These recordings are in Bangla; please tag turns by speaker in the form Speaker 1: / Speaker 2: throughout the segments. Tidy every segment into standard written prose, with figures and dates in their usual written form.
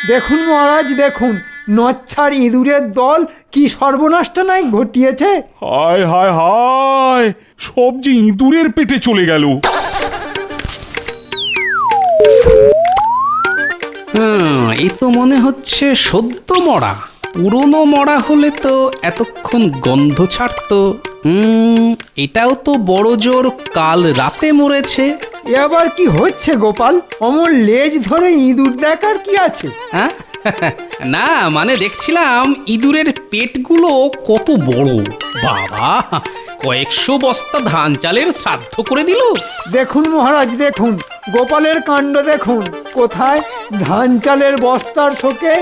Speaker 1: দেখুন মহারাজ দেখুন, নচ্ছার ইঁদুরের দল কি সর্বনাশটা নাই ঘটিয়েছে।
Speaker 2: হায় হায় হায়, সব যে ইঁদুরের পেটে চলে গেল।
Speaker 3: এই তো মনে হচ্ছে সদ্য মরা। পুরনো মরা হলে তো এতক্ষণ গন্ধ ছাড়তো। এটাও তো বড় জোর কাল রাতে মরেছে।
Speaker 1: এ আবার কি হচ্ছে গোপাল? অমর লেজ ধরে ইঁদুর দেখার কি আছে?
Speaker 3: হ্যাঁ না, মানে দেখছিলাম ইঁদুরের পেটগুলো কত বড়। বাবা, কয়েকশো বস্তা ধান চালের শ্রাদ্ধ করে দিল।
Speaker 1: দেখুন মহারাজ দেখুন, গোপালের কাণ্ড দেখুন। কোথায় ধান চালের বস্তার শোকে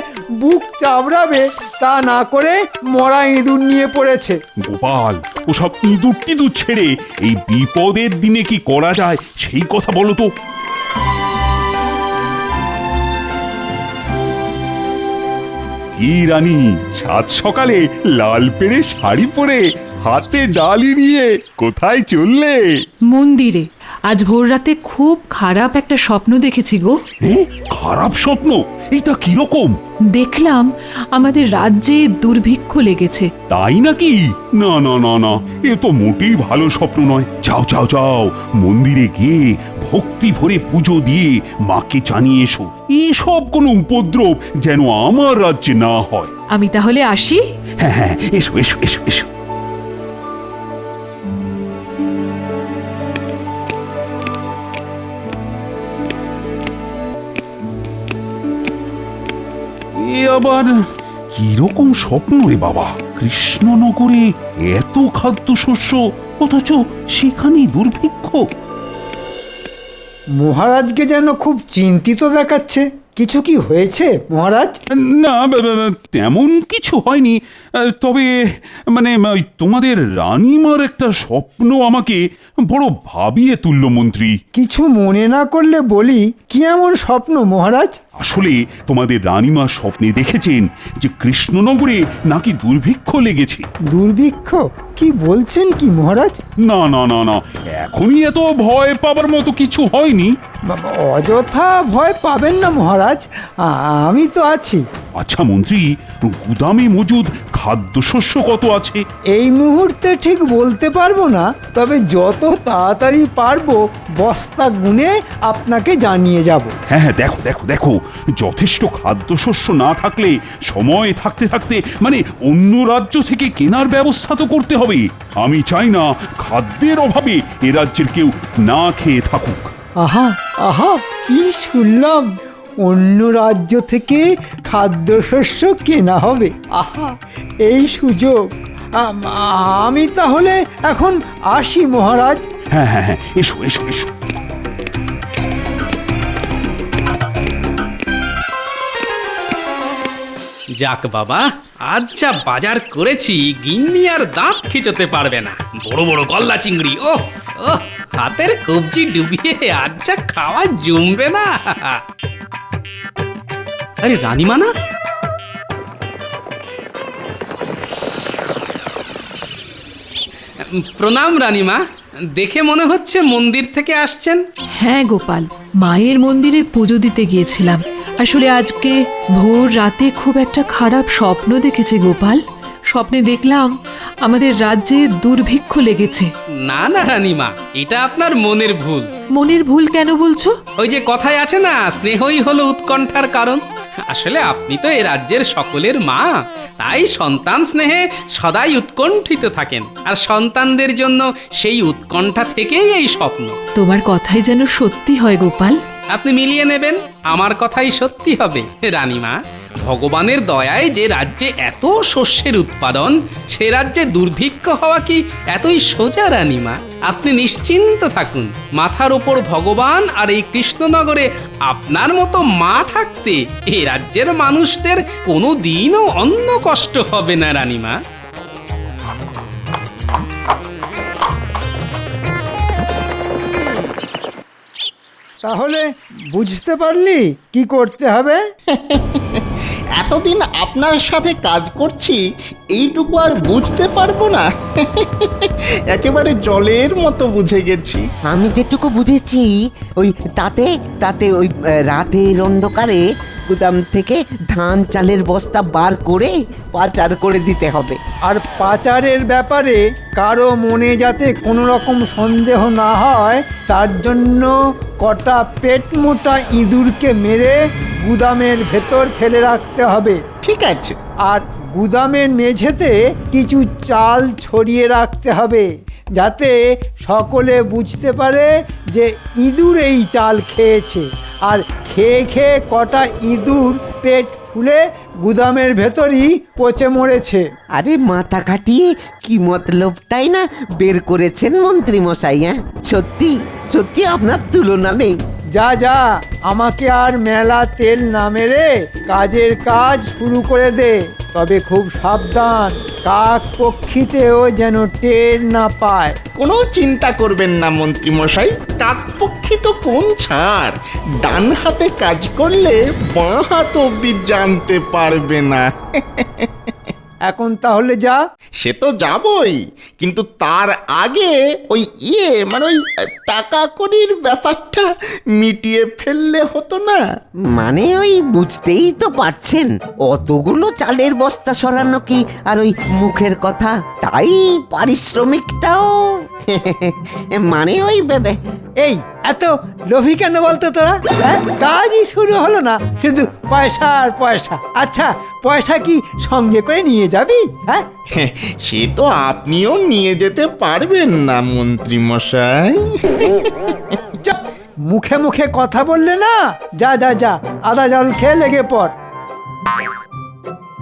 Speaker 1: বুক চাবড়াবে তা না করে মরা ইঁদুর নিয়ে পড়েছে।
Speaker 2: গোপাল, ওসব ইঁদুর টিঁদুর ছেড়ে এই বিপদের দিনে কি করা যায় সেই কথা বলো তো। কি রানী, সাত সকালে লাল পেড়ে শাড়ি পরে হাতে ডালি নিয়ে কোথায় চললে?
Speaker 4: মন্দিরে। আজ ভোর রাতে খুব খারাপ একটা স্বপ্ন দেখেছি গো।
Speaker 2: খারাপ স্বপ্ন? এটা কিরকম?
Speaker 4: দেখলাম আমাদের রাজ্যে দুর্ভিক্ষ লেগেছে।
Speaker 2: তাই নাকি? না না না না, এ তো মোটেই ভালো স্বপ্ন নয়। যাও যাও যাও, মন্দিরে গিয়ে ভক্তি ভরে পুজো দিয়ে মাকে জানিয়ে এসো এসব কোনো উপদ্রব যেন আমার রাজ্যে না হয়।
Speaker 4: আমি তাহলে আসি।
Speaker 2: হ্যাঁ হ্যাঁ, এসো এসো এসো এসো। এ আবার কিরকম স্বপ্ন রে বাবা? কৃষ্ণনগরে এত খাদ্যশস্য, অথচ সেখানেই দুর্ভিক্ষ।
Speaker 1: মহারাজকে যেন খুব চিন্তিত দেখাচ্ছে। কিছু কি হয়েছে মহারাজ?
Speaker 2: না, তেমন কিছু হয়নি। তবে মানে তোমাদের রানীমার একটা স্বপ্ন আমাকে বড় ভাবিয়ে তুলল মন্ত্রী।
Speaker 1: কিছু মনে না করলে বলি, কি এমন স্বপ্ন মহারাজ?
Speaker 2: আসলে তোমাদের রানীমা স্বপ্নে দেখেছেন যে কৃষ্ণনগরে নাকি দুর্ভিক্ষ লেগেছে।
Speaker 1: দুর্ভিক্ষ? কি বলছেন কি মহারাজ?
Speaker 2: না না না না, এখনই এত ভয় পাবার মতো কিছু হয়নি।
Speaker 1: অযথা ভয় পাবেন না মহারাজ, আমি তো আছি।
Speaker 2: আচ্ছা মন্ত্রী, গুদামে মজুদ খাদ্যশস্য কত আছে?
Speaker 1: এই মুহূর্তে ঠিক বলতে পারবো না, তবে যত তাড়াতাড়ি পারবো বস্তা গুনে আপনাকে জানিয়ে যাব।
Speaker 2: হ্যাঁ হ্যাঁ, দেখো দেখো দেখো, যথেষ্ট খাদ্যশস্য না থাকলে সময় থাকতে থাকতে মানে অন্য রাজ্য থেকে কেনার ব্যবস্থা তো করতে হবে। আমি চাই না খাদ্যের অভাবে এ রাজ্যের কেউ না খেয়ে থাকুক।
Speaker 1: আহা আহা, কি শুনলাম! অন্য রাজ্য থেকে খাদ্যশস্য কেনা হবে। আহা, এই সুযোগ! আমি তাহলে এখন আসি মহারাজ।
Speaker 2: হ্যাঁ হ্যাঁ হ্যাঁ, এসো এসো এসো।
Speaker 3: যাক বাবা, আজ যা বাজার করেছি গিন্নি আর দাঁত খিচতে পারবে না। বড় বড় গলদা চিংড়ি, ও ও, হাতের কবজি ডুবিয়ে আজ যা খাওয়া জমবে না। আরে রানীমা না? প্রণাম রানীমা, দেখে মনে হচ্ছে মন্দির থেকে আসছেন।
Speaker 4: হ্যাঁ গোপাল, মায়ের মন্দিরে পুজো দিতে গিয়েছিলাম। আসলে আজকে ভোর রাতে খুব একটা খারাপ স্বপ্ন দেখেছি গোপাল। স্বপ্নে দেখলাম আমাদের রাজ্যে দুর্ভিক্ষ লেগেছে।
Speaker 3: না না রানীমা, এটা আপনার মনের ভুল।
Speaker 4: মনের ভুল কেন বলছো?
Speaker 3: ওই যে কথায় আছে না, স্নেহই হলো উৎকণ্ঠার কারণ। আসলে আপনি তো এ রাজ্যের সকলের মা, তাই সন্তান স্নেহে সদাই উৎকণ্ঠিত থাকেন। আর সন্তানদের জন্য সেই উৎকণ্ঠা থেকেই এই স্বপ্ন।
Speaker 4: তোমার কথাই যেন সত্যি হয় গোপাল।
Speaker 3: আপনি মিলিয়ে নেবেন, আমার কথাই সত্যি হবে। রানীমা, ভগবানের দয়ায় যে রাজ্যে এত শস্যের উৎপাদন, সে রাজ্যে দুর্ভিক্ষ হওয়া কি এতই সোজা রানীমা? আপনি নিশ্চিন্ত থাকুন, মাথার ওপর ভগবান আর এই কৃষ্ণনগরে আপনার মতো মা থাকতে এই রাজ্যের মানুষদের কোনো দিনও অন্য কষ্ট হবে না রানীমা।
Speaker 1: তাহলে বুঝতে পারলি কি করতে হবে?
Speaker 5: এতদিন আপনার সাথে কাজ করছি, এইটুকু আর বুঝতে পারবো না? একেবারে জলের মতো বুঝে গেছি।
Speaker 6: আমি যেটুকু বুঝেছি ওই তাতে তাতে ওই রাতের অন্ধকারে গুদাম থেকে ধান চালের বস্তা বার করে পাচার করে দিতে হবে।
Speaker 1: আর পাচারের ব্যাপারে কারো মনে যাতে কোনো রকম সন্দেহ না হয় তার জন্য কটা পেট মোটা ইঁদুরকে মেরে গুদামের ভেতর ফেলে রাখতে হবে।
Speaker 5: ঠিক আছে।
Speaker 1: আর গুদামের মেঝেতে কিছু চাল ছড়িয়ে রাখতে হবে যাতে সকলে বুঝতে পারে যে ইঁদুর এই চাল খেয়েছে, আর খেয়ে খেয়ে কটা ইঁদুর পেট ফুলে গুদামের ভেতরই পচে মরেছে।
Speaker 6: আরে মাথা খাটিয়ে কি মতলবটাই না বের করেছেন মন্ত্রী মশাই। হ্যাঁ, সত্যি সত্যি আপনার তুলনা নেই।
Speaker 1: যা যা, আমাকে আর মেলা তেল না মেরে কাজের কাজ শুরু করে দে। তবে খুব সাবধান, কাক পক্ষীতেও যেন টের না পায়।
Speaker 5: কোনো চিন্তা করবেন না মন্ত্রী মশাই, কাকপক্ষী তো কোন ছাড়, ডান হাতে কাজ করলে বাঁ হাত অব্দি জানতে পারবে না।
Speaker 1: এখন তাহলে যা।
Speaker 5: সে তো যাবই, কিন্তু তার আগে ওই মানে ওই টাকা কড়ির ব্যাপারটা মিটিয়ে ফেললে হতো না?
Speaker 6: মানে ওই বুঝতেই তো পারছেন, অতগুলো চালের বস্তা সরানো কি আর ওই মুখের কথা, তাই পারিশ্রমিকটাও মানে ওই ভেবে।
Speaker 1: এই এত লোভী কেন বলতো তোরা? হ্যাঁ, কাজই শুরু হলো না, শুধু পয়সা আর পয়সা। আচ্ছা, পয়সা কি সঙ্গে করে নিয়ে যাবি? হ্যাঁ,
Speaker 5: সে তো আপনিও নিয়ে যেতে পারবেন না মন্ত্রী মশাই।
Speaker 1: চুপ, মুখে মুখে কথা বললে না। যা যা যা, আদা জল খেয়ে লেগে পড়।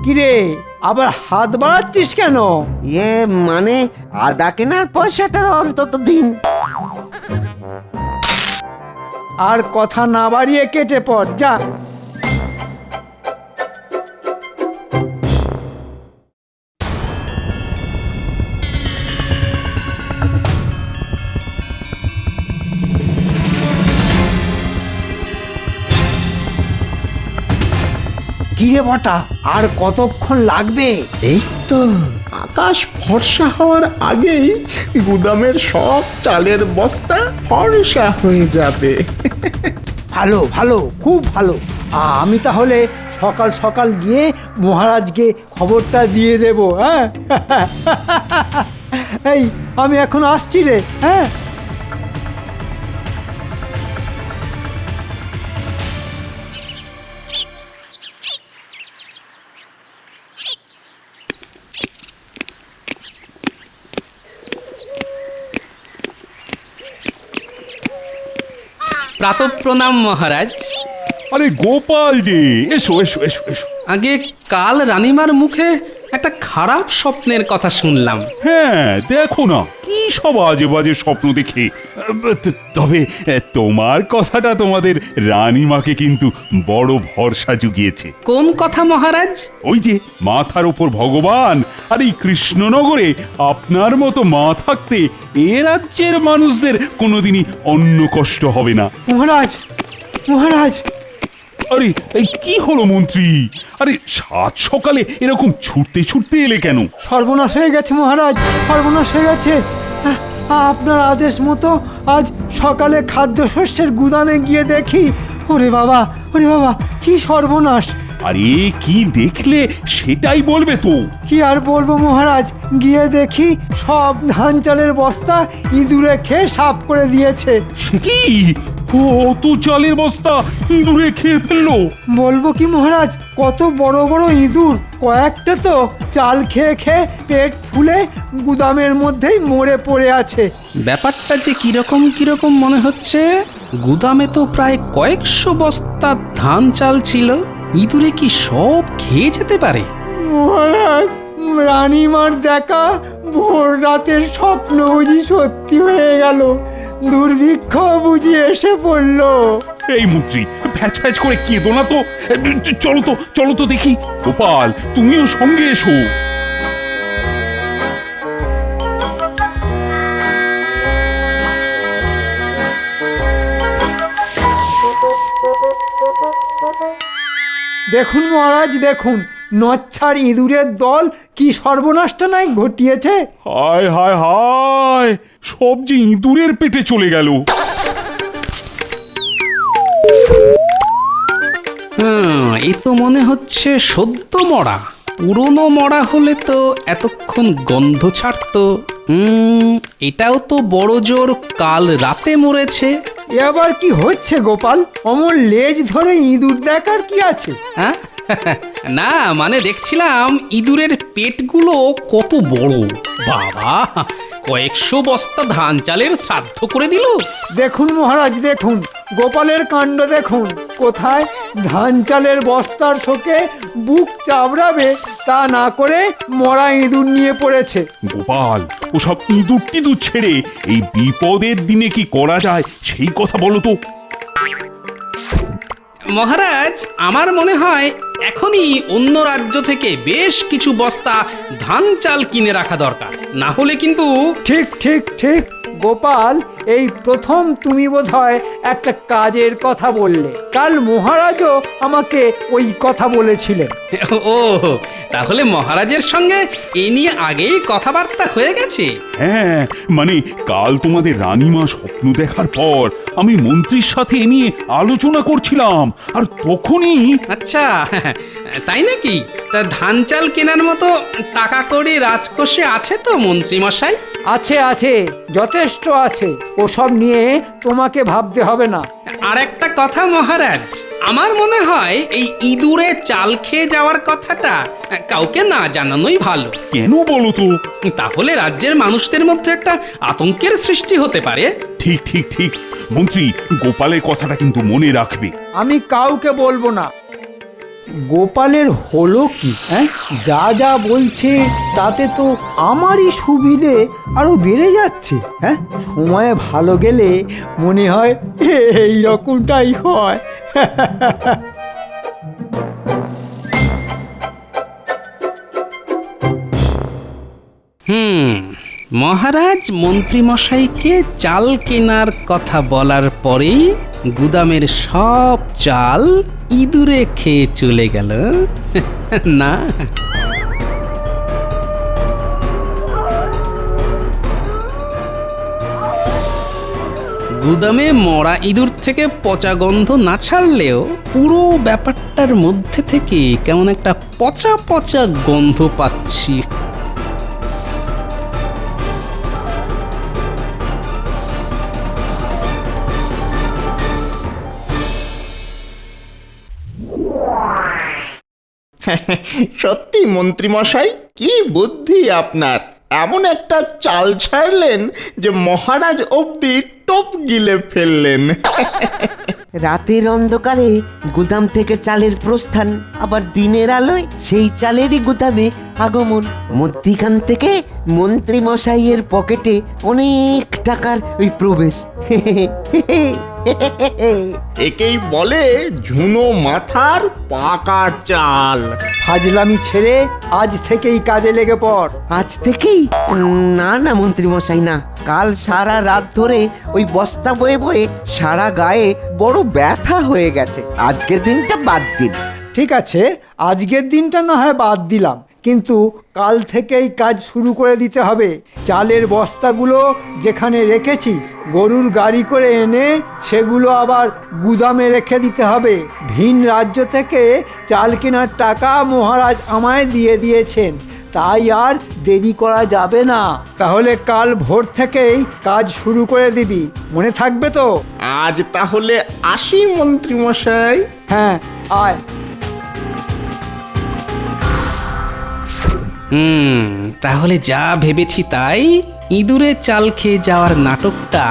Speaker 1: কিরে, আবার হাত বাড়াচ্ছিস কেন?
Speaker 6: মানে আদা কেনার পয়সাটা অন্তত দিন।
Speaker 1: আর কথা না বাড়িয়ে কেটে পড়, যা। কিরে বটা, আর কতক্ষণ লাগবে?
Speaker 5: এই তো আকাশ ফর্সা হওয়ার আগেই গুদামের সব চালের বস্তা ফর্সা হয়ে যাবে।
Speaker 1: ভালো ভালো, খুব ভালো। আমি তাহলে সকাল সকাল গিয়ে মহারাজকে খবরটা দিয়ে দেব। হ্যাঁ, এই আমি এখন আসছি রে। হ্যাঁ,
Speaker 3: প্রাতঃপ্রণাম মহারাজ।
Speaker 2: আরে গোপাল যে, এসো এসো এসো এসো।
Speaker 3: আগে কাল রানীমার মুখে একটা খারাপ স্বপ্নের কথা শুনলাম।
Speaker 2: হ্যাঁ, দেখো না কি সব আজে বাজে স্বপ্ন দেখে। তবে তোমার কথাটা তোমাদের রানীমাকে কিন্তু বড় ভরসা জুগিয়েছে।
Speaker 3: কোন কথা মহারাজ?
Speaker 2: ওই যে মাথার উপর ভগবান, আর এই কৃষ্ণনগরে আপনার মতো মা থাকতে এ রাজ্যের মানুষদের কোনোদিনই অন্ন কষ্ট হবে না।
Speaker 1: মহারাজ, মহারাজ,
Speaker 2: আরে এই কি হলো মন্ত্রী? আরে সাত সকালে এরকম ছুটতে ছুটতে এলে কেন?
Speaker 1: সর্বনাশ হয়ে গেছে মহারাজ, সর্বনাশ হয়ে গেছে। আপনার আদেশ মতো আজ সকালে খাদ্যশস্যের গুদামে গিয়ে দেখি, ওরে বাবা, ওরে বাবা, কি সর্বনাশ!
Speaker 2: আরে কি দেখলে সেটাই বলবে তো।
Speaker 1: কি আর বলবো মহারাজ, গিয়ে দেখি সব ধান চালের বস্তা ইঁদুরে খেয়ে সাফ করে দিয়েছে।
Speaker 2: সে কি, অত চালের বস্তা ইঁদুরে খেয়ে ফেললো?
Speaker 1: বলবো কি মহারাজ, কত বড় বড় ইঁদুর, কয়েকটা তো চাল খেয়ে খেয়ে পেট ফুলে গুদামের মধ্যেই মরে পড়ে আছে।
Speaker 3: ব্যাপারটা যে কিরকম কিরকম মনে হচ্ছে। গুদামে তো প্রায় কয়েকশো বস্তা ধান চাল ছিল, ইঁদুরে কি সব খেয়ে যেতে পারে?
Speaker 1: মহারাজ, রানীমার দেখা ভোর রাতের স্বপ্ন বুঝি সত্যি হয়ে গেল, দুর্ভিক্ষ বুঝি এসে পড়লো।
Speaker 2: এই মন্ত্রী, ফ্যাচ ফ্যাচ করে কেঁদো না তো। চলো তো, চলো তো দেখি। গোপাল, তুমিও সঙ্গে এসো।
Speaker 1: দেখুন মহারাজ দেখুন, নচ্ছার ইঁদুরের দল কি সর্বনাশটা নাই ঘটিয়েছে।
Speaker 2: হায় হায় হায়, সব যে ইঁদুরের পেটে চলে গেল।
Speaker 3: এ তো মনে হচ্ছে সদ্য মরা। পুরনো মরা হলে তো এতক্ষণ গন্ধ ছাড়তো। এটাও তো বড় জোর কাল রাতে মরেছে।
Speaker 1: এ আবার কি হচ্ছে গোপাল? অমর লেজ ধরে ইঁদুর দেখার কি আছে?
Speaker 3: হ্যাঁ না, মানে দেখছিলাম ইঁদুরের পেটগুলো কত বড়। বাবা, কয়েকশো বস্তা ধান চালের শ্রাদ্ধ করে দিল।
Speaker 1: দেখুন মহারাজ দেখুন, গোপালের কাণ্ড দেখুন। কোথায় ধান চালের বস্তার শোকে বুক চাবড়াবে তা না করে মরা ইঁদুর নিয়ে পড়েছে।
Speaker 2: গোপাল, ওসব ইঁদুর টিঁদুর ছেড়ে এই বিপদের দিনে কি করা যায় সেই কথা বলো তো।
Speaker 3: মহারাজ, আমার মনে হয় এখনই অন্য রাজ্য থেকে বেশ কিছু বস্তা ধান চাল কিনে রাখা দরকার, না হলে কিন্তু।
Speaker 1: ঠিক ঠিক ঠিক গোপাল, এই প্রথম তুমি বোধহয় একটা কাজের কথা বললে। কাল মহারাজও আমাকে ওই কথা বলেছিলেন।
Speaker 3: ও, তাহলে মহারাজের সঙ্গে এ নিয়ে আগেই কথাবার্তা হয়ে গেছে।
Speaker 2: হ্যাঁ, মানে কাল তোমাদের রানীমা স্বপ্ন দেখার পর আমি মন্ত্রীর সাথে এ নিয়ে আলোচনা করছিলাম, আর তখনই।
Speaker 3: আচ্ছা, তাই নাকি? তা ধান চাল কেনার মতো টাকা কড়ি রাজকোষে আছে তো মন্ত্রী মশাই?
Speaker 1: আছে আছে, যথেষ্ট আছে। ওসব নিয়ে তোমাকে ভাবতে হবে না।
Speaker 3: আর একটা কথা মহারাজ, আমার মনে হয় এই ইঁদুরে চাল খেয়ে যাওয়ার কথাটা কাউকে না জানানোই ভালো।
Speaker 2: কেন বলো তো?
Speaker 3: তাহলে রাজ্যের মানুষদের মধ্যে একটা আতঙ্কের সৃষ্টি হতে পারে।
Speaker 2: ঠিক ঠিক ঠিক, মন্ত্রী গোপালের কথাটা কিন্তু মনে রাখবে।
Speaker 1: আমি কাউকে বলবো না। গোপালের হলো কি? হ্যাঁ, যা যা বলছে তাতে তো আমারই সুবিধে আরো বেড়ে যাচ্ছে। হ্যাঁ, সময় ভালো গেলে মনে হয় এই রকমটাই হয়।
Speaker 3: মহারাজ মন্ত্রী মশাইকে চাল কেনার কথা বলার পরেই গুদামের সব চাল ইঁদুরে খেয়ে চলে গেল না। গুদামে মরা ইঁদুর থেকে পচা গন্ধ না ছাড়লেও পুরো ব্যাপারটার মধ্যে থেকে কেমন একটা পচা পচা গন্ধ পাচ্ছি।
Speaker 5: সত্যি মন্ত্রী মশাই, কি বুদ্ধি আপনার! এমন একটা চাল ছাড়লেন যে মহারাজ অব্দি টপ গিলে ফেললেন।
Speaker 6: রাতের অন্ধকারে গুদাম থেকে চালের প্রস্থান, আবার দিনের আলোয় সেই চালেরই গুদামে আগমন। মধ্যিখান থেকে মন্ত্রী মশাইয়ের পকেটে অনেক টাকার ওই প্রবেশ।
Speaker 5: একেই বলে ঝুনো মাথার পাকা চাল।
Speaker 1: ফাজলামি ছেড়ে আজ থেকেই কাজে লেগে পড়।
Speaker 6: আজ থেকেই? না না মন্ত্রী মশাই না, কাল সারা রাত ধরে ওই বস্তা বয়ে বয়ে সারা গায়ে বড় ব্যথা হয়ে গেছে। আজকের দিনটা বাদ দিন।
Speaker 1: ঠিক আছে, আজকের দিনটা না হয় বাদ দিলাম, কিন্তু কাল থেকেই কাজ শুরু করে দিতে হবে। চালের বস্তাগুলো যেখানে রেখেছিস গরুর গাড়ি করে এনে সেগুলো আবার গুদামে রেখে দিতে হবে। ভিন রাজ্য থেকে চাল কেনার টাকা মহারাজ আমায় দিয়ে দিয়েছেন, তাই আর দেরি করা যাবে না। তাহলে কাল ভোর থেকেই কাজ শুরু করে দিবি, মনে থাকবে তো?
Speaker 5: আজ তাহলে আসি মন্ত্রী মশাই।
Speaker 1: হ্যাঁ, আয়।
Speaker 3: তাহলে যা ভেবেছি তাই, ইঁদুরে চাল খেয়ে যাওয়ার নাটকটা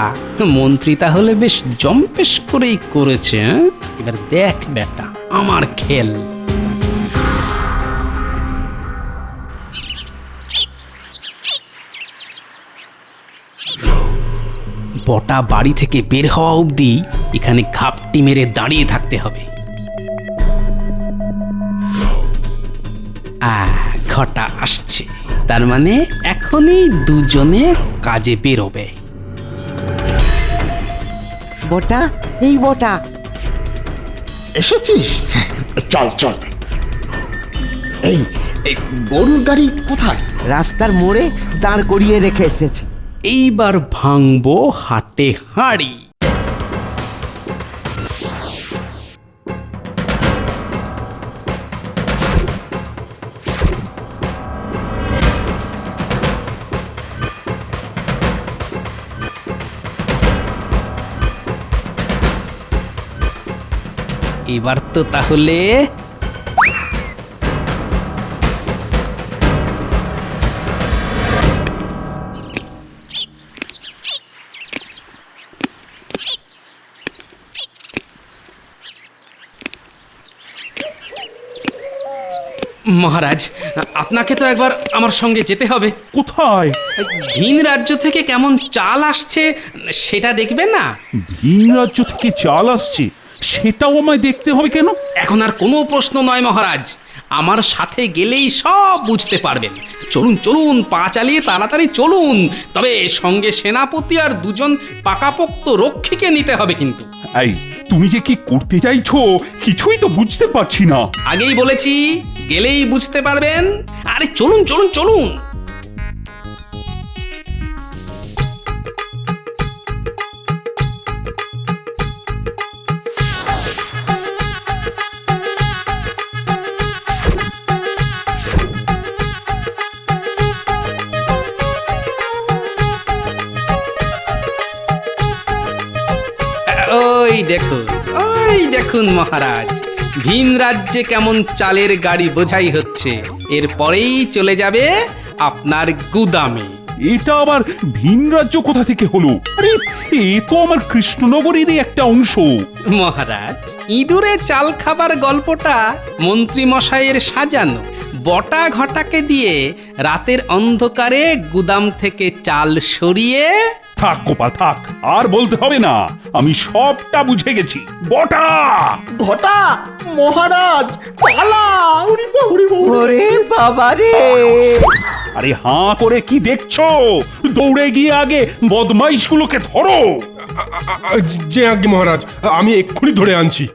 Speaker 3: মন্ত্রী তাহলে বেশ জম্পেশ করেই করেছে। এবার দেখ বেটা আমার খেল। বটা বাড়ি থেকে বের হওয়া অবধি এখানে ঘাপটি মেরে দাঁড়িয়ে থাকতে হবে। ঘটা আসছে, তার মানে এখনই দুজনে কাজে বেরোবে।
Speaker 6: বটা, এই বটা,
Speaker 5: এসেছিস? চল চল। এই এই গরুর গাড়ি কোথায়?
Speaker 6: রাস্তার মোড়ে দাঁড় করিয়ে রেখে এসেছি।
Speaker 3: এইবার ভাঙবো হাটে হাঁড়ি। এবার তো তাহলে মহারাজ, আপনাকে তো একবার আমার সঙ্গে যেতে হবে।
Speaker 2: কোথায়?
Speaker 3: ভিন রাজ্য থেকে কেমন চাল আসছে সেটা দেখবেন না?
Speaker 2: ভিন রাজ্য থেকে চাল আসছে, সেটাও আমায় দেখতে হবে কেন?
Speaker 3: এখন আর কোনো প্রশ্ন নয় মহারাজ, আমার সাথে গেলেই সব বুঝতে পারবেন। চলুন চলুন, পা চালিয়ে তাড়াতাড়ি চলুন। তবে সঙ্গে সেনাপতি আর দুজন পাকাপোক্ত রক্ষীকে নিতে হবে কিন্তু।
Speaker 2: এই, তুমি যে কি করতে চাইছো কিছুই তো বুঝতে পারছি না।
Speaker 3: আগেই বলেছি, গেলেই বুঝতে পারবেন। আরে চলুন চলুন চলুন। ওই দেখুন মহারাজ, ভিন রাজ্যে কেমন চালের গাড়ি বোঝাই হচ্ছে। এরপরেই চলে যাবে আপনার গুদামে।
Speaker 2: এটা আবার ভিন রাজ্য কোথা থেকে হলো? আরে এ তো আমার কৃষ্ণনগরেরই একটা অংশ।
Speaker 3: মহারাজ, ইঁদুরে চাল খাবার গল্পটা মন্ত্রী মশাইয়ের সাজানো। বটা ঘটাকে দিয়ে রাতের অন্ধকারে গুদাম থেকে চাল সরিয়ে।
Speaker 2: থাক গোপাল থাক, আর বলতে হবে না, আমি সবটা বুঝে গেছি। বটা
Speaker 5: ঘটা, মহারাজ, পালা! উড়ি বাবা, উড়ি বাবা, উড়ি বাবা।
Speaker 6: ওরে বাবা রে!
Speaker 2: আরে হাঁ করে কি দেখছো? দৌড়ে গিয়ে আগে বদমাইশগুলোকে ধরো।
Speaker 7: যে আজ্ঞে মহারাজ, আমি এক্ষুনি ধরে আনছি।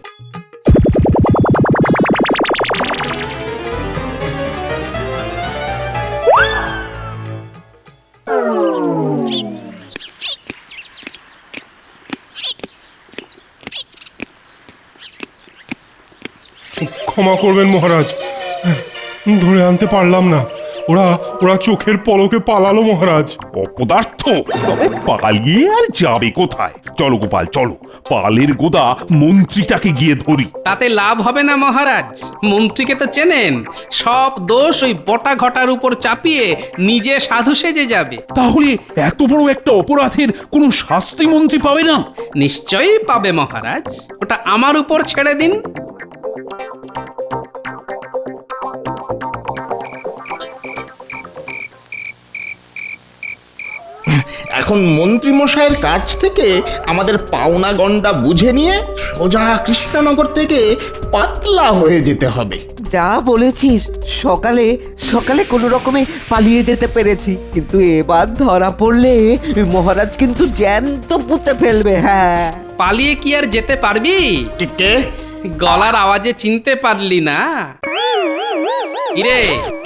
Speaker 7: ক্ষমা করবেন মহারাজ, ধরে আনতে পারলাম না। ওরা ওরা চোখের পলকে পালালো মহারাজ।
Speaker 2: অপদার্থ, তবে পালিয়ে আর যাবে কোথায়? চলো গোপাল চলো, পালের গোদা মন্ত্রীটাকে গিয়ে ধরি।
Speaker 3: তাতে লাভ হবে না মহারাজ, মন্ত্রীকে তো চেনেন। সব দোষ ওই বটা ঘটার উপর চাপিয়ে নিজে সাধু সেজে যাবে।
Speaker 2: তাহলে এত বড় একটা অপরাধের কোনো শাস্তি মন্ত্রী পাবে না?
Speaker 3: নিশ্চয়ই পাবে মহারাজ, ওটা আমার উপর ছেড়ে দিন।
Speaker 5: এখন মন্ত্রী মশাইয়ের কাছ থেকে আমাদের পাওনা গন্ডা বুঝে নিয়ে সোজা কৃষ্ণনগর থেকে পাতলা হয়ে যেতে হবে।
Speaker 6: যা বলেছিস, সকালে সকালে কোনো রকমে পালিয়ে যেতে পেরেছি, কিন্তু এবার ধরা পড়লে মহারাজ কিন্তু জ্যান্ত পুঁতে ফেলবে। হ্যাঁ,
Speaker 3: পালিয়ে কি আর যেতে পারবি?
Speaker 5: কে?
Speaker 3: গলার আওয়াজে চিনতে পারলি না? কিরে,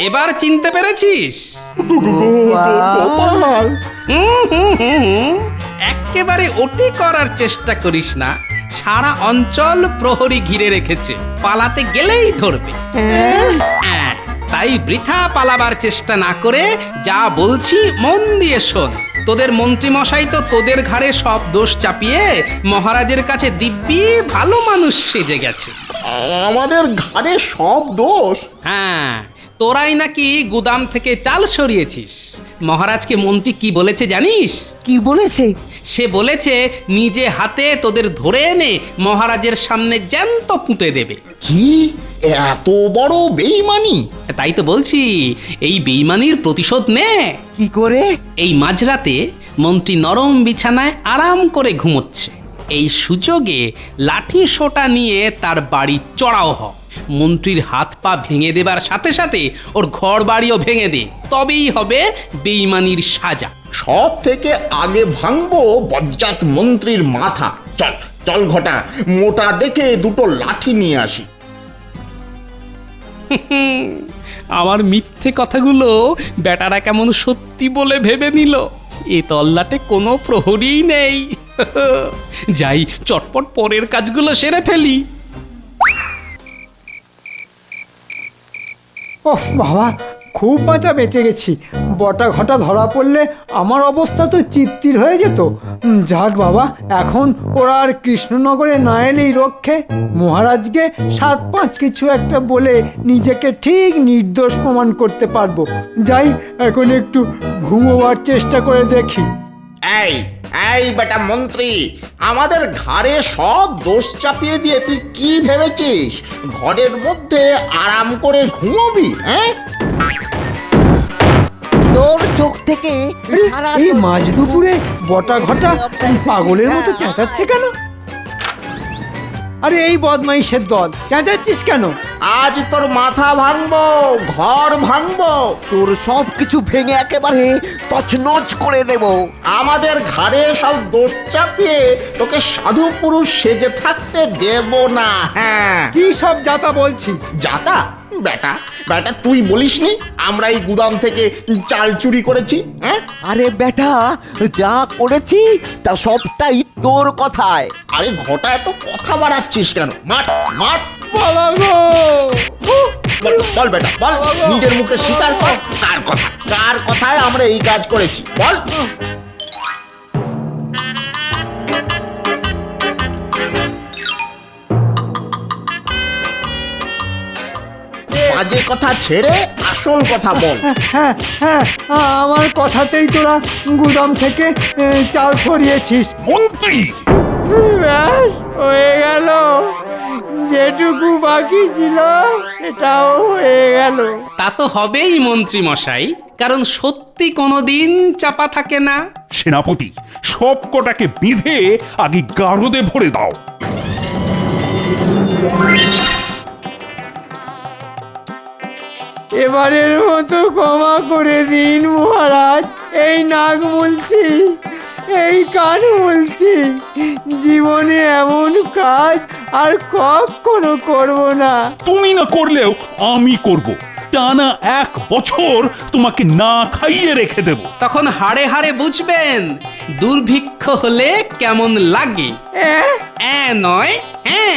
Speaker 3: এবার চিনতে পেরেছিস?
Speaker 5: গোপাল!
Speaker 3: একেবারে ওটি করার চেষ্টা করিস না। সারা অঞ্চল প্রহরী ঘিরে রেখেছে, পালাতে গেলেই ধরবে। হ্যাঁ, তাই বৃথা পালাবার চেষ্টা না করে যা বলছি মন দিয়ে শোন। তোদের মন্ত্রী মশাই তো তোদের ঘাড়ে সব দোষ চাপিয়ে মহারাজের কাছে দিব্যি ভালো মানুষ সেজে গেছে।
Speaker 5: আমাদের ঘাড়ে সব দোষ?
Speaker 3: হ্যাঁ, তোরাই নাকি গুদাম থেকে চাল সরিয়েছিস। মহারাজকে মন্ত্রী কি বলেছে জানিস?
Speaker 6: কি বলেছে?
Speaker 3: সে বলেছে নিজে হাতে তোদের ধরে এনে মহারাজের সামনে জ্যান্ত পুঁতে দেবে।
Speaker 5: কি এত বড় বেইমানি!
Speaker 3: তাই তো বলছি, এই বেইমানির প্রতিশোধ নে।
Speaker 6: কি করে?
Speaker 3: এই মাঝরাতে মন্ত্রী নরম বিছানায় আরাম করে ঘুমোচ্ছে। এই সুযোগে লাঠি সোটা নিয়ে তার বাড়ি চড়াও হ। মন্ত্রীর হাত পা ভেঙে দেবার সাথে সাথে ওর ঘর বাড়িও ভেঙে দে, তবেই হবে বেইমানির সাজা।
Speaker 5: সব থেকে আগে ভাঙবো বজ্জাত মন্ত্রীর মাথা। চল চল ঘটা, মোটা দেখে দুটো লাঠি নিয়ে আসি।
Speaker 3: আমার মিথ্যে কথাগুলো বেটারা কেমন সত্যি বলে ভেবে নিল। এ তল্লাটে কোনো প্রহরীই নেই। যাই চটপট পরের কাজগুলো সেরে ফেলি।
Speaker 1: ওহ বাবা, খুব বাঁচা বেঁচে গেছি। বটা ঘটা ধরা পড়লে আমার অবস্থা তো চিত্তির হয়ে যেত। যাক বাবা, এখন ওরা আর কৃষ্ণনগরে না এলেই রক্ষে। মহারাজকে 7-5 কিছু একটা বলে নিজেকে ঠিক নির্দোষ প্রমাণ করতে পারবো। যাই, এখন একটু ঘুমোবার চেষ্টা করে দেখি।
Speaker 5: এই এই বেটা মন্ত্রী, আমাদের ঘাড়ে সব দোষ চাপিয়ে দিয়ে তুই কি ভেবেছিস ঘরের মধ্যে আরাম করে ঘুমোবি? হ্যাঁ,
Speaker 6: তোর চোখ থেকে সারা
Speaker 1: এই মাঝ দুপুরে বটা ঘটা পাগলের মতো চেঁচাচ্ছে কেন? আরে এই বদমাইশের দল, চেঁচাচ্ছিস কেন?
Speaker 5: আজ তোর মাথা ভাঙবো, ঘর ভাঙবো,
Speaker 6: তোর সব কিছু ভেঙে একেবারে তছনছ করে দেব।
Speaker 5: আমাদের ঘাড়ে সব দোষ চাপিয়ে তোকে সাধু পুরুষ সেজে থাকতে দেব না। হ্যাঁ,
Speaker 1: কি সব যাতা বলছিস?
Speaker 5: যাতা? বেটা বেটা তুই বলিসনি আমরা এই গুদাম থেকে চাল চুরি করেছি? হ্যাঁ,
Speaker 6: আরে বেটা, যা করেছি তা সবটাই তোর কথায়।
Speaker 5: আরে ঘটা এত কথা বাড়াচ্ছিস কেন? মার মার,
Speaker 1: বাবা গো!
Speaker 5: বল বল বেটা বল, নিজের মুখে স্বীকার কর। কার কথায় আমরা এই কাজ করেছি বল। বাজে কথা ছেড়ে আসল কথা বল।
Speaker 1: হ্যাঁ হ্যাঁ, আমার কথাতেই তোরা গুদাম থেকে চাল ছড়িয়েছিস।
Speaker 2: মন্ত্রী,
Speaker 1: ব্যাস, হয়ে গেল। যেটুকু বাকি ছিল সেটাও হয়ে গেল।
Speaker 3: তা তো হবেই মন্ত্রী মশাই, কারণ সত্যি কোনোদিন চাপা থাকে না।
Speaker 2: সেনাপতি, সব কটাকে বেঁধে আগে গারদে ভরে দাও।
Speaker 1: এবারের মতো ক্ষমা করে দিন মহারাজ। এই নাক মুলছি, এই কান মুলছি। জীবনে এমন কাজ আর কখনো করব না।
Speaker 2: তুমি না করলেও আমি করব। টানা 1 বছর তোমাকে না খাইয়ে রেখে দেব।
Speaker 3: তখন হাড়ে হাড়ে বুঝবেন দুর্ভিক্ষ হলে কেমন লাগে। নয় হ্যাঁ।